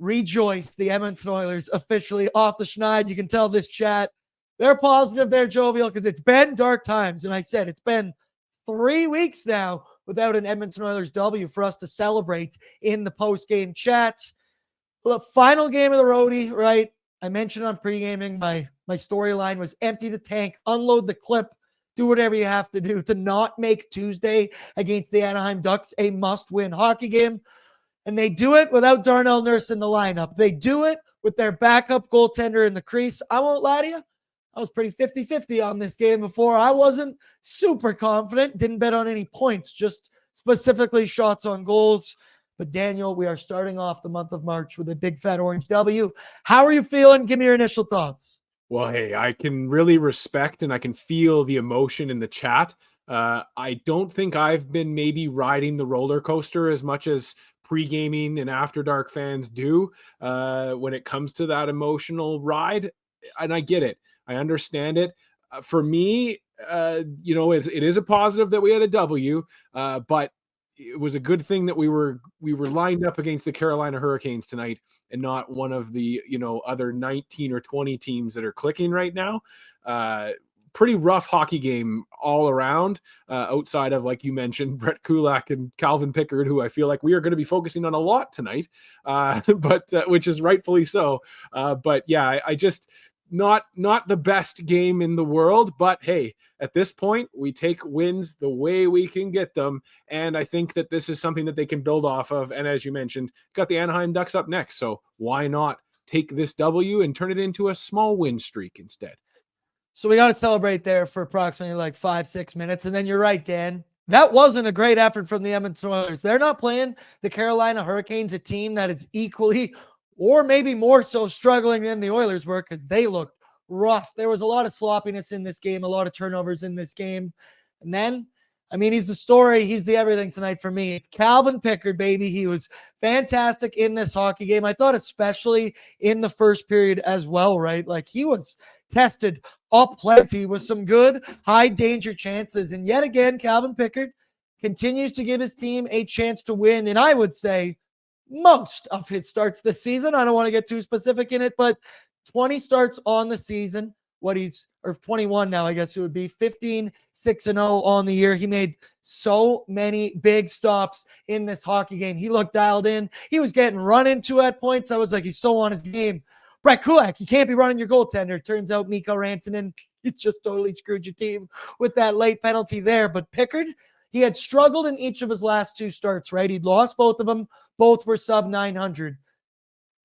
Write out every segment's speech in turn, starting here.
rejoice. The Edmonton Oilers officially off the schneid. You can tell this chat, they're positive, they're jovial, because it's been dark times. And I said, it's been 3 weeks now without an Edmonton Oilers W for us to celebrate in the post-game chat. The final game of the roadie, right? I mentioned on pre-gaming, my storyline was empty the tank, unload the clip, do whatever you have to do to not make Tuesday against the Anaheim Ducks a must-win hockey game. And they do it without Darnell Nurse in the lineup. They do it with their backup goaltender in the crease. I won't lie to you, I was pretty 50-50 on this game before. I wasn't super confident, didn't bet on any points, just specifically shots on goals. But Daniel, we are starting off the month of March with a big fat orange W. How are you feeling? Give me your initial thoughts. Well, hey, I can really respect and I can feel the emotion in the chat. I don't think I've been maybe riding the roller coaster as much as pre-gaming and After Dark fans do when it comes to that emotional ride. And I get it. I understand it. For me, it is a positive that we had a W, but it was a good thing that we were lined up against the Carolina Hurricanes tonight and not one of the, other 19 or 20 teams that are clicking right now. Pretty rough hockey game all around, outside of, like you mentioned, Brett Kulak and Calvin Pickard, who I feel like we are going to be focusing on a lot tonight, but which is rightfully so. But yeah, I just not the best game in the world, but hey, at this point, we take wins the way we can get them. And I think that this is something that they can build off of. And as you mentioned, got the Anaheim Ducks up next. So why not take this W and turn it into a small win streak instead? So we got to celebrate there for approximately like 5-6 minutes. And then you're right, Dan. That wasn't a great effort from the Edmonton Oilers. They're not playing the Carolina Hurricanes, a team that is equally or maybe more so struggling than the Oilers were, because they looked rough. There was a lot of sloppiness in this game, a lot of turnovers in this game. And then, he's the story. He's the everything tonight for me. It's Calvin Pickard, baby. He was fantastic in this hockey game. I thought especially in the first period as well, right? Like, he was tested up plenty with some good high danger chances. And yet again, Calvin Pickard continues to give his team a chance to win. And I would say most of his starts this season. I don't want to get too specific in it, but 20 starts on the season. 21 now, I guess it would be 15, 6-0 on the year. He made so many big stops in this hockey game. He looked dialed in. He was getting run into at points. I was like, he's so on his game. Brett Kulak, you can't be running your goaltender. Turns out Mikko Rantanen, you just totally screwed your team with that late penalty there. But Pickard, he had struggled in each of his last 2 starts, right? He'd lost both of them. Both were sub 900.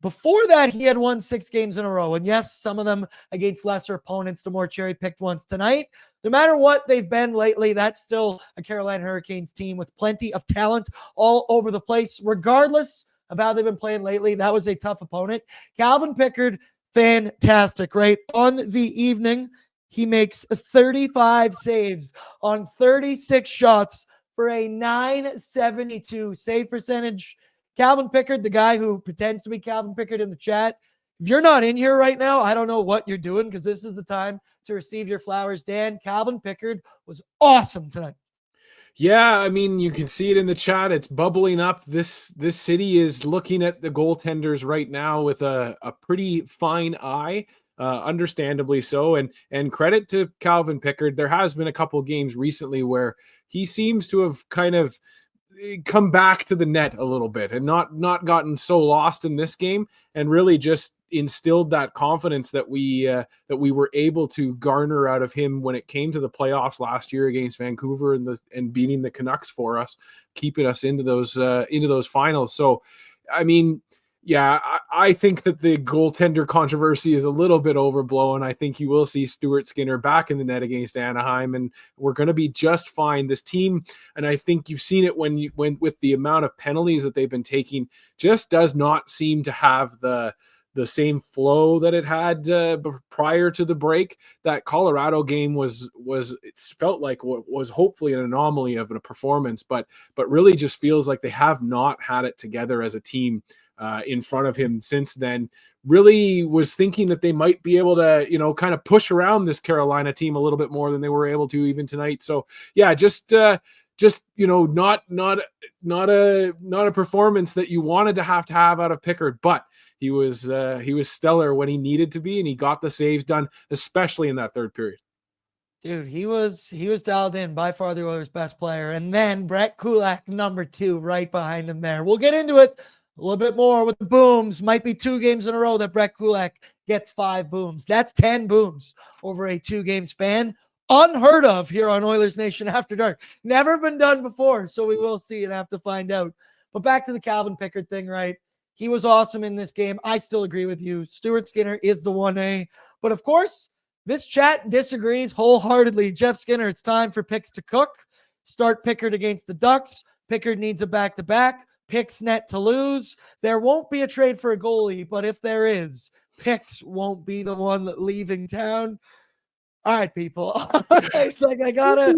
Before that, he had won 6 games in a row. And yes, some of them against lesser opponents, the more cherry-picked ones tonight. No matter what they've been lately, that's still a Carolina Hurricanes team with plenty of talent all over the place. Regardless of how they've been playing lately, that was a tough opponent. Calvin Pickard, fantastic, right? On the evening, he makes 35 saves on 36 shots for a .972 save percentage. Calvin Pickard, the guy who pretends to be Calvin Pickard in the chat, if you're not in here right now, I don't know what you're doing, because this is the time to receive your flowers. Dan, Calvin Pickard was awesome tonight. Yeah, you can see it in the chat. It's bubbling up. This city is looking at the goaltenders right now with a pretty fine eye, understandably so. And credit to Calvin Pickard. There has been a couple of games recently where he seems to have kind of come back to the net a little bit and not gotten so lost in this game, and really just instilled that confidence that we were able to garner out of him when it came to the playoffs last year against Vancouver and beating the Canucks for us, keeping us into those finals. So, yeah, I think that the goaltender controversy is a little bit overblown. I think you will see Stuart Skinner back in the net against Anaheim, and we're going to be just fine. This team, and I think you've seen it when with the amount of penalties that they've been taking, just does not seem to have the same flow that it had prior to the break. That Colorado game was it felt like what was hopefully an anomaly of a performance, but really just feels like they have not had it together as a team in front of him since then. Really was thinking that they might be able to, kind of push around this Carolina team a little bit more than they were able to even tonight. So yeah, just just, not a performance that you wanted to have out of Pickard, but he was stellar when he needed to be, and he got the saves done, especially in that third period. Dude, he was dialed in, by far the Oilers' best player. And then Brett Kulak, number 2, right behind him there. We'll get into it a little bit more with the booms. Might be 2 games in a row that Brett Kulak gets 5 booms. That's 10 booms over a 2-game span. Unheard of here on Oilers Nation After Dark. Never been done before, so we will see and have to find out. But back to the Calvin Pickard thing, right? He was awesome in this game. I still agree with you. Stuart Skinner is the 1A. But of course, this chat disagrees wholeheartedly. Jeff Skinner, it's time for picks to cook. Start Pickard against the Ducks. Pickard needs a back-to-back. Picks net to lose. There won't be a trade for a goalie, but if there is, Picks won't be the one leaving town. All right, people. All right, like I gotta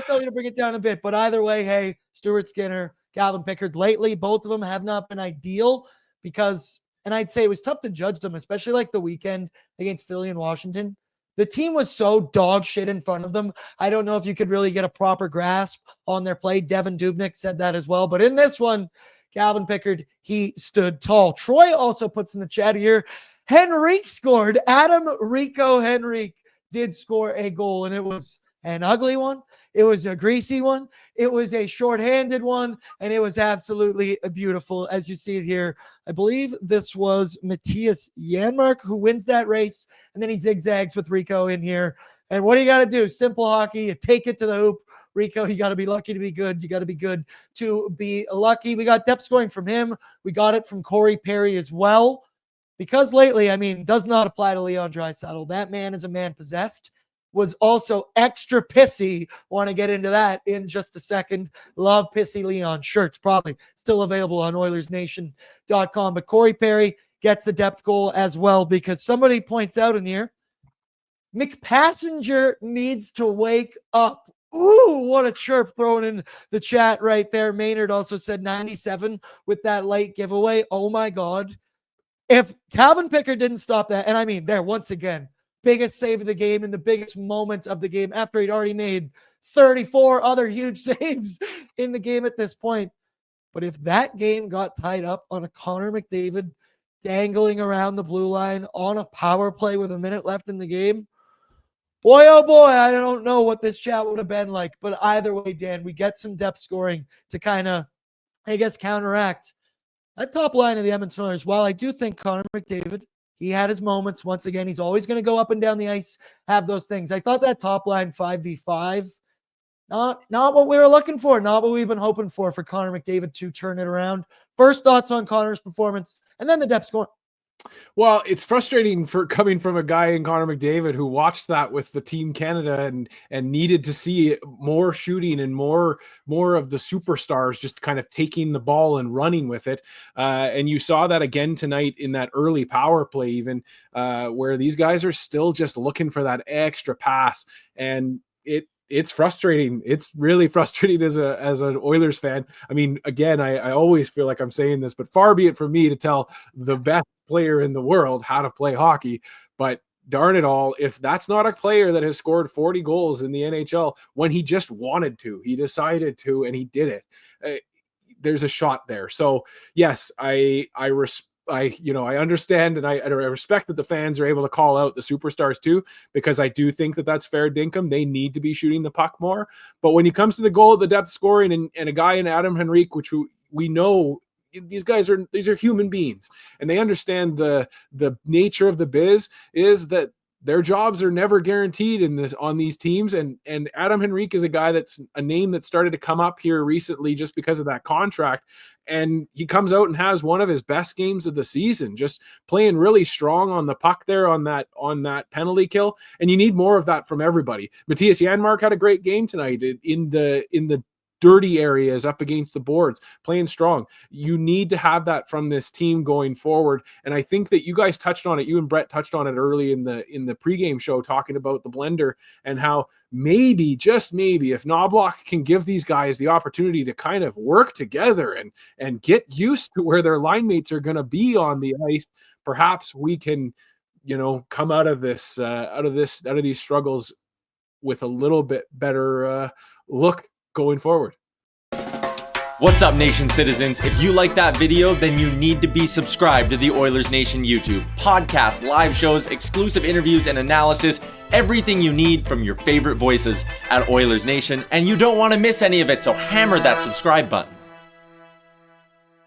tell you to bring it down a bit. But either way, hey, Stuart Skinner, Calvin Pickard, lately, both of them have not been ideal because, and I'd say it was tough to judge them, especially like the weekend against Philly and Washington. The team was so dog shit in front of them. I don't know if you could really get a proper grasp on their play. Devin Dubnyk said that as well. But in this one, Calvin Pickard, he stood tall. Troy also puts in the chat here, Henrique scored. Adam Rico Henrique did score a goal, and it was an ugly one. It was a greasy one. It was a shorthanded one, and it was absolutely beautiful as you see it here. I believe this was Matthias Janmark who wins that race, and then he zigzags with Rico in here. And what do you got to do? Simple hockey. You take it to the hoop. Rico, you got to be lucky to be good. You got to be good to be lucky. We got depth scoring from him. We got it from Corey Perry as well. Because lately, I mean, does not apply to Leon Draisaitl. That man is a man possessed. Was also extra pissy. Want to get into that in just a second. Love Pissy Leon shirts, probably still available on Oilersnation.com. But Corey Perry gets the depth goal as well because somebody points out in here, McPassenger needs to wake up. Ooh, what a chirp thrown in the chat right there. Maynard also said 97 with that late giveaway. Oh my God. If Calvin Pickard didn't stop that, and I mean, there once again, biggest save of the game in the biggest moment of the game after he'd already made 34 other huge saves in the game at this point. But if that game got tied up on a Connor McDavid dangling around the blue line on a power play with a minute left in the game, boy, oh boy, I don't know what this chat would have been like. But either way, Dan, we get some depth scoring to kind of, I guess, counteract that top line of the Edmonton Oilers. While I do think Connor McDavid, he had his moments. Once again, he's always going to go up and down the ice, have those things. I thought that top line 5v5, not what we were looking for, not what we've been hoping for Connor McDavid to turn it around. First thoughts on Connor's performance, and then the depth scoring. Well, it's frustrating for coming from a guy in Connor McDavid who watched that with the Team Canada and needed to see more shooting and more of the superstars just kind of taking the ball and running with it. And you saw that again tonight in that early power play, even where these guys are still just looking for that extra pass. And it's frustrating. It's really frustrating as an Oilers fan. I mean, again, I always feel like I'm saying this, but far be it from me to tell the best player in the world how to play hockey. But darn it all, if that's not a player that has scored 40 goals in the NHL when he just wanted to, he decided to, and he did it, there's a shot there. So yes, I understand and I respect that the fans are able to call out the superstars too, because I do think that that's fair dinkum. They need to be shooting the puck more. But when it comes to the goal, the depth scoring, and a guy in Adam Henrique, which we know these are human beings, and they understand the nature of the biz is that their jobs are never guaranteed on these teams. And Adam Henrique is a guy that's a name that started to come up here recently just because of that contract. And he comes out and has one of his best games of the season, just playing really strong on the puck there on that penalty kill. And you need more of that from everybody. Matthias Janmark had a great game tonight in the dirty areas up against the boards, playing strong. You need to have that from this team going forward. And I think that you guys touched on it. You and Brett touched on it early in the pregame show, talking about the blender and how maybe, just maybe, if Knobloch can give these guys the opportunity to kind of work together and get used to where their line mates are going to be on the ice, perhaps we can, come out of these struggles with a little bit better look going forward. What's up, Nation citizens? If you like that video, then you need to be subscribed to the Oilers Nation YouTube. Podcasts, live shows, exclusive interviews, and analysis. Everything you need from your favorite voices at Oilers Nation. And you don't want to miss any of it, so hammer that subscribe button.